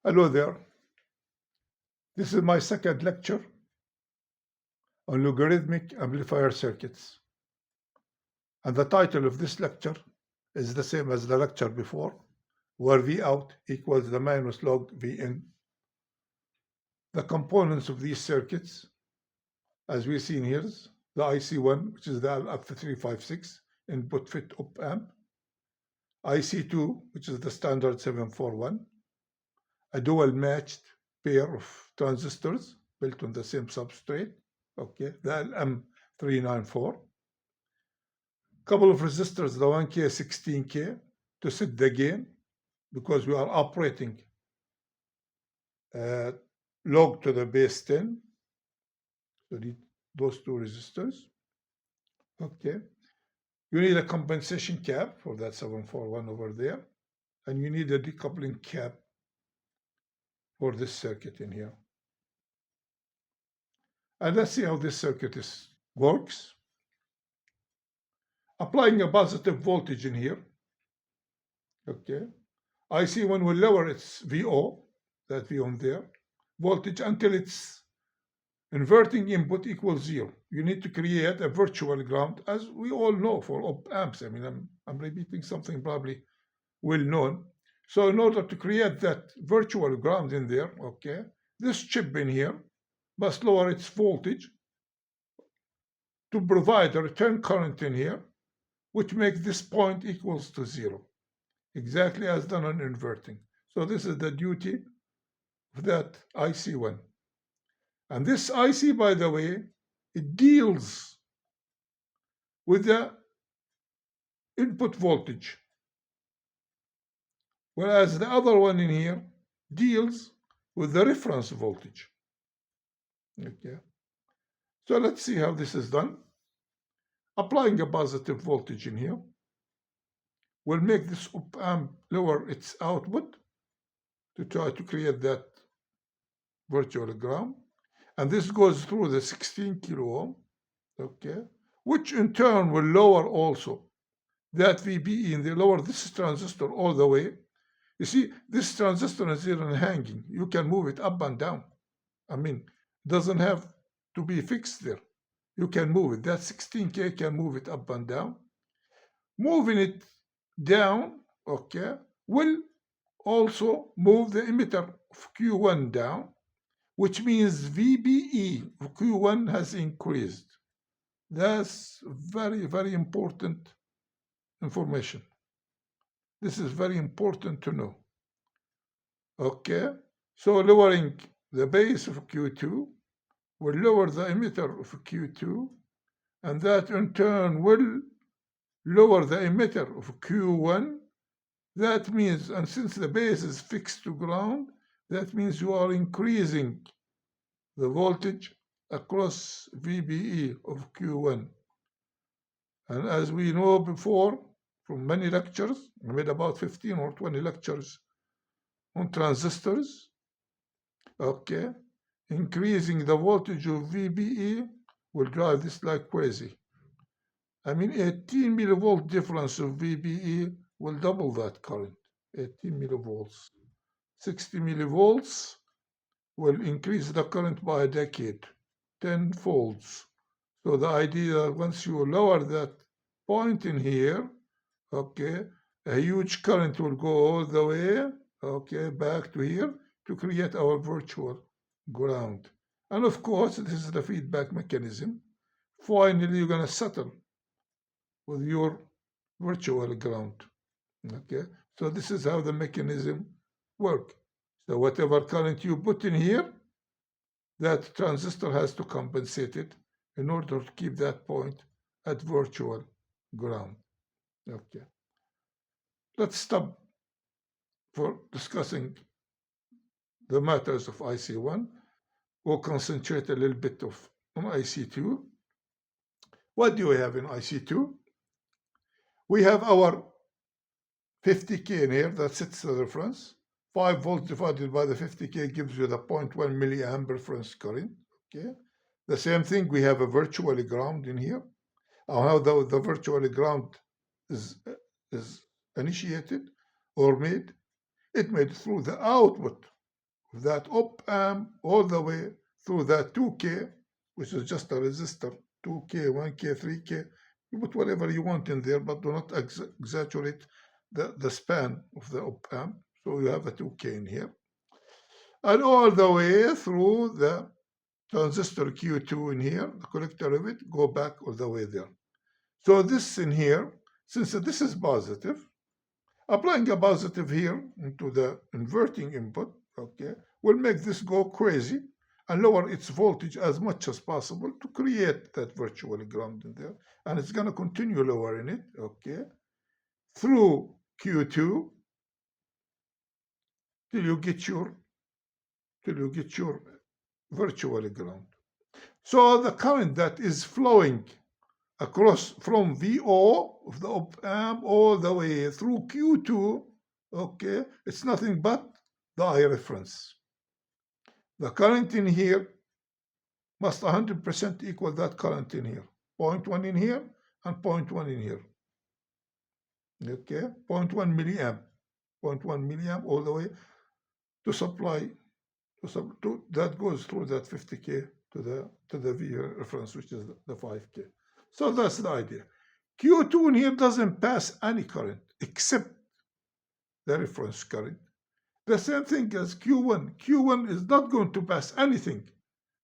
Hello there. This is my second lecture on logarithmic amplifier circuits. And the title of this lecture is the same as the lecture before, where V out equals the minus log V in. The components of these circuits, as we've seen here, is the IC1, which is the LF356 input fit op amp, IC2, which is the standard 741, a dual matched pair of transistors built on the same substrate, okay, the LM394, couple of resistors, the 1K, 16K, to set the gain, because we are operating log to the base 10, so those two resistors, okay. You need a compensation cap for that 741 over there, and you need a decoupling cap for this circuit in here. And let's see how this circuit works. Applying a positive voltage in here, okay, IC1 will lower its VO, that V on there, voltage until its inverting input equals 0. You need to create a virtual ground, as we all know for op amps. I mean, I'm repeating something probably well known. So in order to create that virtual ground in there, okay, this chip in here must lower its voltage to provide a return current in here, which makes this point equals to 0, exactly as done on inverting. So this is the duty of that IC1. And this IC, by the way, it deals with the input voltage, whereas the other one in here deals with the reference voltage. Okay. So let's see how this is done. Applying a positive voltage in here will make this op amp lower its output to try to create that virtual ground. And this goes through the 16 kilo ohm, okay, which in turn will lower also that VBE, and they lower this transistor all the way. You see, this transistor is here and hanging. You can move it up and down. I mean, it doesn't have to be fixed there. You can move it. That 16K can move it up and down. Moving it down, okay, will also move the emitter of Q1 down, which means VBE of Q1 has increased. That's very, very important information. This is very important to know. Okay, so lowering the base of Q2 will lower the emitter of Q2, and that in turn will lower the emitter of Q1. That means, and since the base is fixed to ground, that means you are increasing the voltage across VBE of Q1. And as we know before from many lectures, I made about 15 or 20 lectures on transistors, okay, increasing the voltage of VBE will drive this like crazy. I mean, 18 millivolt difference of VBE will double that current, 18 millivolts. 60 millivolts will increase the current by a decade, 10 folds. So the idea, once you lower that point in here, okay, a huge current will go all the way, okay, back to here to create our virtual ground. And of course, this is the feedback mechanism. Finally, you're going to settle with your virtual ground. Okay, so this is how the mechanism works. So whatever current you put in here, that transistor has to compensate it in order to keep that point at virtual ground. Okay, let's stop for discussing the matters of IC1. We'll concentrate a little bit on IC2. What do we have in IC2? We have our 50K in here that sets the reference. 5 volts divided by the 50K gives you the 0.1 milliamp reference current. Okay. The same thing, we have a virtual ground in here. How the virtual ground is initiated or made? It made through the output that op-amp all the way through that 2K, which is just a resistor, 2K, 1K, 3K. You put whatever you want in there, but do not exaggerate the span of the op-amp. So you have a 2K in here. And all the way through the transistor Q2 in here, the collector of it, go back all the way there. So this in here, since this is positive, applying a positive here into the inverting input, okay, will make this go crazy and lower its voltage as much as possible to create that virtual ground in there. And it's going to continue lowering it, okay, through Q2 till you get your virtual ground. So the current that is flowing across from VO of the op-amp all the way through Q2, okay, it's nothing but the I reference. The current in here must 100% equal that current in here. 0.1 in here and 0.1 in here. Okay, 0.1 milliamp. 0.1 milliamp all the way to supply, that goes through that 50K to the V reference, which is the 5K. So that's the idea. Q2 in here doesn't pass any current except the reference current. The same thing as Q1. Q1 is not going to pass anything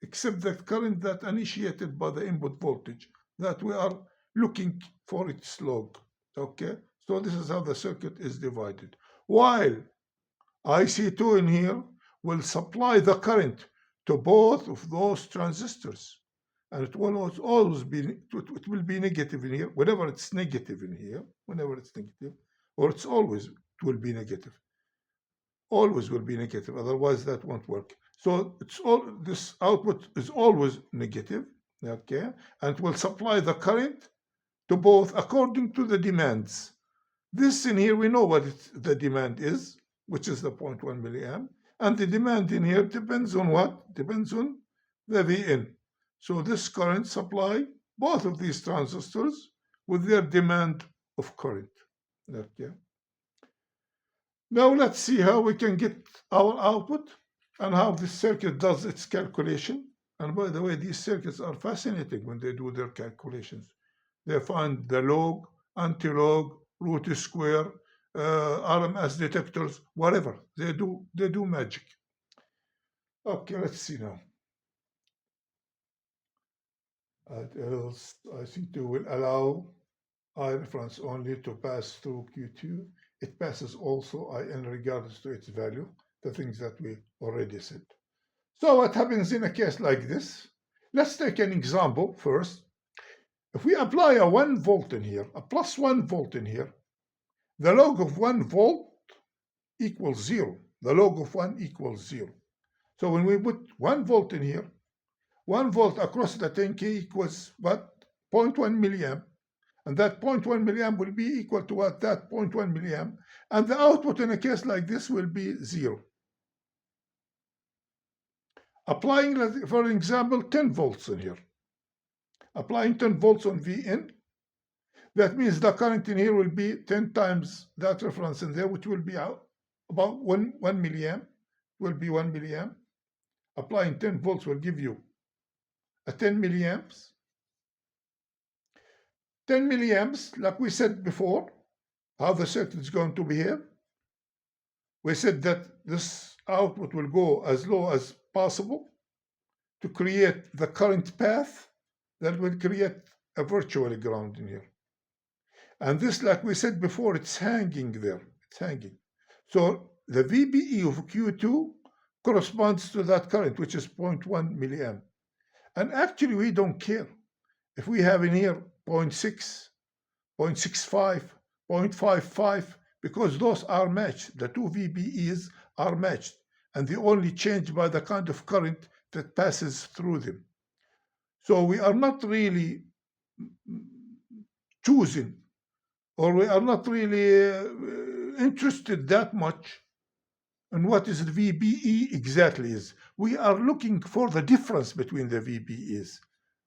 except the current that initiated by the input voltage that we are looking for its log. Okay, so this is how the circuit is divided. While IC2 in here will supply the current to both of those transistors, and it will always be, it will be negative in here. Whenever it's negative in here, whenever it's negative, or it's always, it will be negative. Always will be negative, otherwise that won't work. So it's all, this output is always negative, okay, and will supply the current to both according to the demands. This in here, we know what the demand is, which is the 0.1 milliamp, and the demand in here depends on what? Depends on the Vn. So this current supply both of these transistors with their demand of current. Okay. Now let's see how we can get our output and how this circuit does its calculation. And by the way, these circuits are fascinating when they do their calculations. They find the log, anti-log, root square, RMS detectors, whatever. They do magic. Okay, let's see now. IC2 will allow I reference only to pass through Q2. It passes also IN regardless to its value, the things that we already said. So what happens in a case like this? Let's take an example first. If we apply a 1 volt in here, a plus 1 volt in here, the log of 1 volt equals 0. The log of 1 equals 0. So when we put 1 volt in here, 1 volt across the 10K equals what? 0.1 milliamp. And that 0.1 milliamp will be equal to what? That 0.1 milliamp. And the output in a case like this will be 0. Applying, for example, 10 volts in here. Applying 10 volts on Vn, that means the current in here will be 10 times that reference in there, which will be about 1 milliamp, will be 1 milliamp. Applying 10 volts will give you a 10 milliamps. 10 milliamps, like we said before, how the circuit is going to behave. We said that this output will go as low as possible to create the current path that will create a virtual ground in here. And this, like we said before, it's hanging there. It's hanging. So the VBE of Q2 corresponds to that current, which is 0.1 milliamp. And actually, we don't care if we have in here 0.6, 0.65, 0.55, because those are matched. The two VBEs are matched, and they only change by the kind of current that passes through them. So we are not really choosing, or we are not really interested that much in what is the VBE exactly is. We are looking for the difference between the VBEs.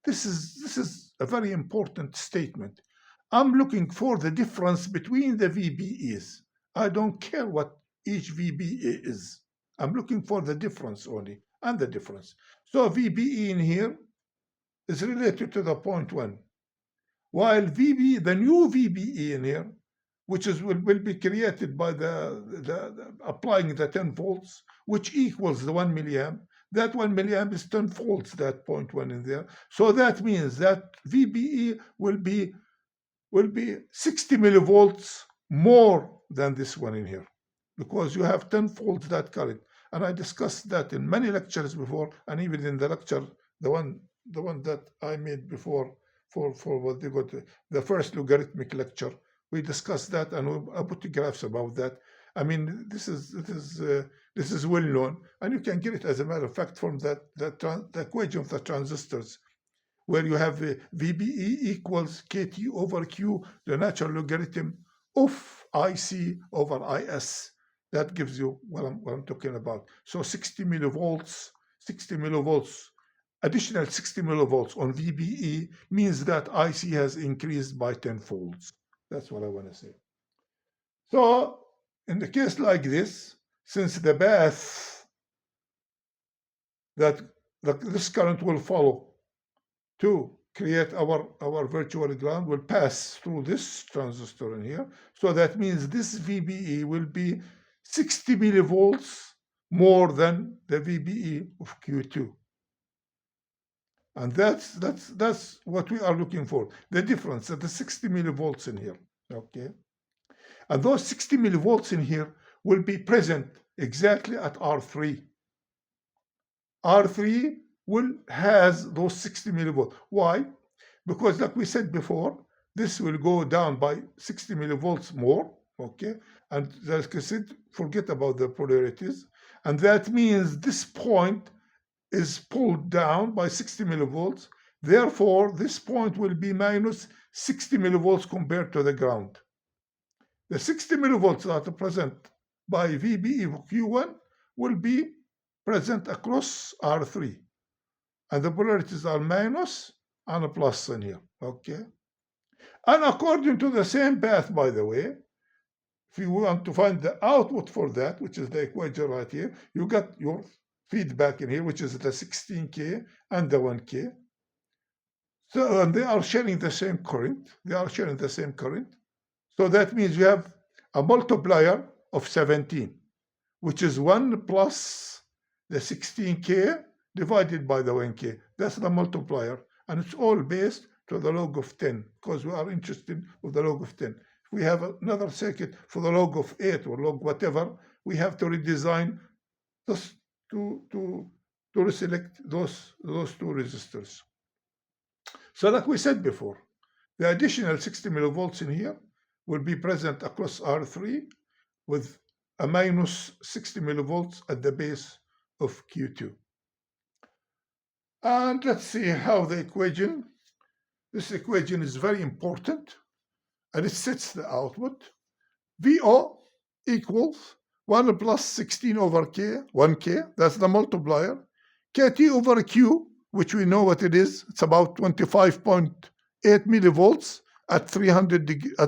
This is a very important statement. I'm looking for the difference between the VBEs. I don't care what each VBE is. I'm looking for the difference only, and the difference. So VBE in here is related to the 0.1, while VB, the new VBE in here, which is will be created by the applying the 10 volts, which equals the 1 milliamp. That 1 milliamp is 10 volts, that 0.1 in there. So that means that VBE will be 60 millivolts more than this one in here, because you have 10 volts that current. And I discussed that in many lectures before, and even in the lecture, the one that I made before for what they got, the first logarithmic lecture, we discussed that, and I put graphs about that. I mean, this is well known, and you can get it, as a matter of fact, from the equation of the transistors, where you have VBE equals KT over Q, the natural logarithm of IC over IS. That gives you what I'm talking about. So 60 millivolts, additional 60 millivolts on VBE means that IC has increased by 10 volts. That's what I want to say. So in the case like this, since the path that this current will follow to create our virtual ground will pass through this transistor in here. So that means this VBE will be 60 millivolts more than the VBE of Q2. And that's what we are looking for, the difference at the 60 millivolts in here, okay? And those 60 millivolts in here will be present exactly at R3. R3 has those 60 millivolts. Why? Because like we said before, this will go down by 60 millivolts more, okay? And like I said, forget about the polarities. And that means this point is pulled down by 60 millivolts. Therefore, this point will be minus 60 millivolts compared to the ground. The 60 millivolts that are present by VBE Q1 will be present across R3. And the polarities are minus and a plus in here, okay? And according to the same path, by the way, if you want to find the output for that, which is the equation right here, you got your feedback in here, which is the 16K and the 1K. So and they are sharing the same current. So that means you have a multiplier of 17, which is 1 plus the 16K divided by the 1K. That's the multiplier. And it's all based to the log of 10, because we are interested with the log of 10. If we have another circuit for the log of 8 or log whatever, we have to redesign just to reselect those two resistors. So like we said before, the additional 60 millivolts in here will be present across R3 with a minus 60 millivolts at the base of Q2. And let's see how this equation is very important, and it sets the output. VO equals 1 plus 16 over K, 1K, that's the multiplier. KT over Q, which we know what it is, it's about 25.8 millivolts at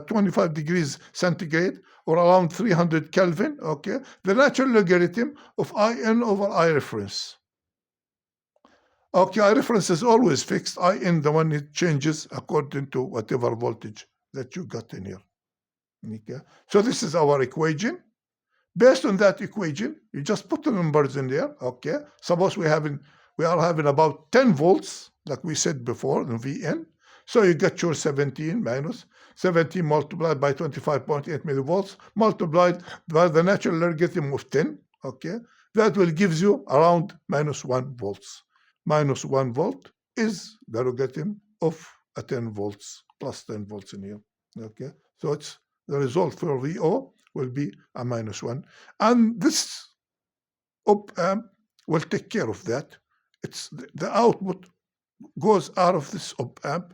25 degrees centigrade, or around 300 Kelvin, okay? The natural logarithm of IN over I reference. Okay, I reference is always fixed. IN, the one it changes according to whatever voltage that you got in here. Okay, so this is our equation. Based on that equation, you just put the numbers in there. Okay, suppose we are having about 10 volts, like we said before, in Vn. So you get your 17 minus 17 multiplied by 25.8 millivolts multiplied by the natural logarithm of 10. Okay, that will give you around minus 1 volts. Minus 1 volt is the logarithm of a 10 volts plus 10 volts in here. Okay, so it's the result for VO will be a minus 1, and this op-amp will take care of that. It's the output goes out of this op-amp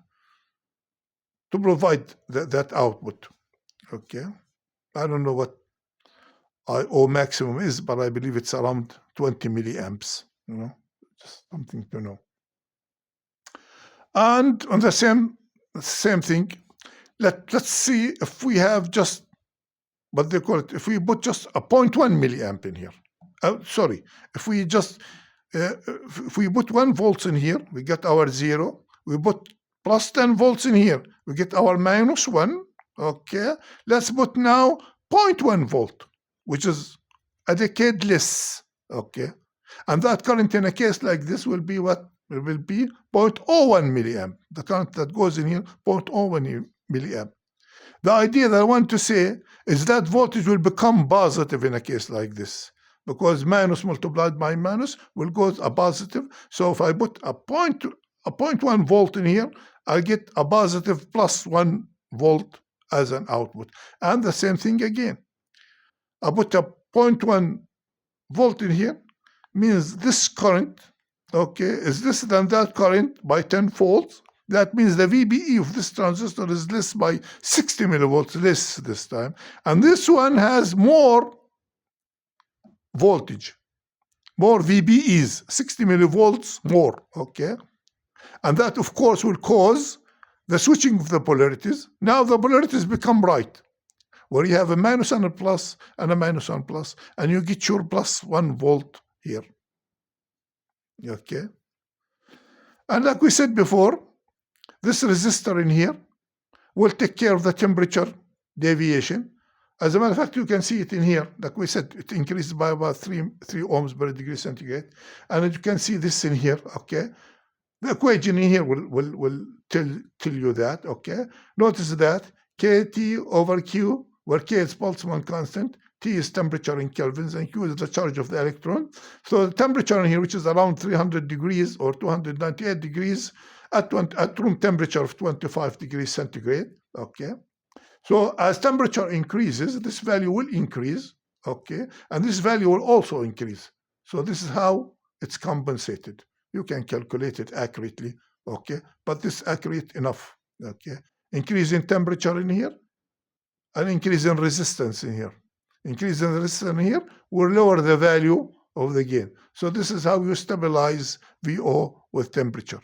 to provide that output. Okay, I don't know what IO maximum is, but I believe it's around 20 milliamps. You know, just something to know. And on the same thing, let's see if we have just what they call it. If we put just a 0.1 milliamp in here sorry, if we just, if we put 1 volt in here, we get our 0. We put plus 10 volts in here, we get our minus 1. Okay, let's put now 0.1 volt, which is a decade less. Okay, and that current in a case like this will be what? It will be 0.01 milliamp. The current that goes in here, 0.01 milliamp. The idea that I want to say is that voltage will become positive in a case like this, because minus multiplied by minus will go a positive. So if I put a 0.1 volt in here, I'll get a positive plus 1 volt as an output. And the same thing again. I put a 0.1 volt in here, means this current, okay, is less than that current by 10 volts. That means the VBE of this transistor is less by 60 millivolts less this time. And this one has more voltage, more VBEs, 60 millivolts more, okay? And that, of course, will cause the switching of the polarities. Now the polarities become right, where you have a minus and a plus and a minus and plus, and you get your plus 1 volt here. Okay? And like we said before, this resistor in here will take care of the temperature deviation. As a matter of fact, you can see it in here. Like we said, it increased by about 3 ohms per degree centigrade. And you can see this in here, okay? The equation in here will tell you that, okay? Notice that KT over Q, where K is Boltzmann constant, T is temperature in kelvins, and Q is the charge of the electron. So the temperature in here, which is around 300 degrees or 298 degrees at room temperature of 25 degrees centigrade, okay? So as temperature increases, this value will increase, okay? And this value will also increase. So this is how it's compensated. You can calculate it accurately, okay? But this is accurate enough, okay? Increase in temperature in here, and increase in resistance in here. Increase in resistance in here will lower the value of the gain. So this is how you stabilize VO with temperature.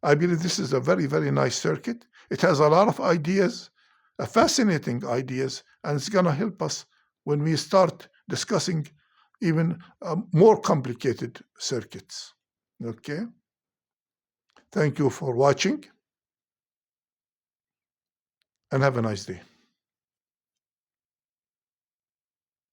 I believe this is a very, very nice circuit. It has a lot of ideas, fascinating ideas, and it's going to help us when we start discussing even more complicated circuits. Okay? Thank you for watching, and have a nice day.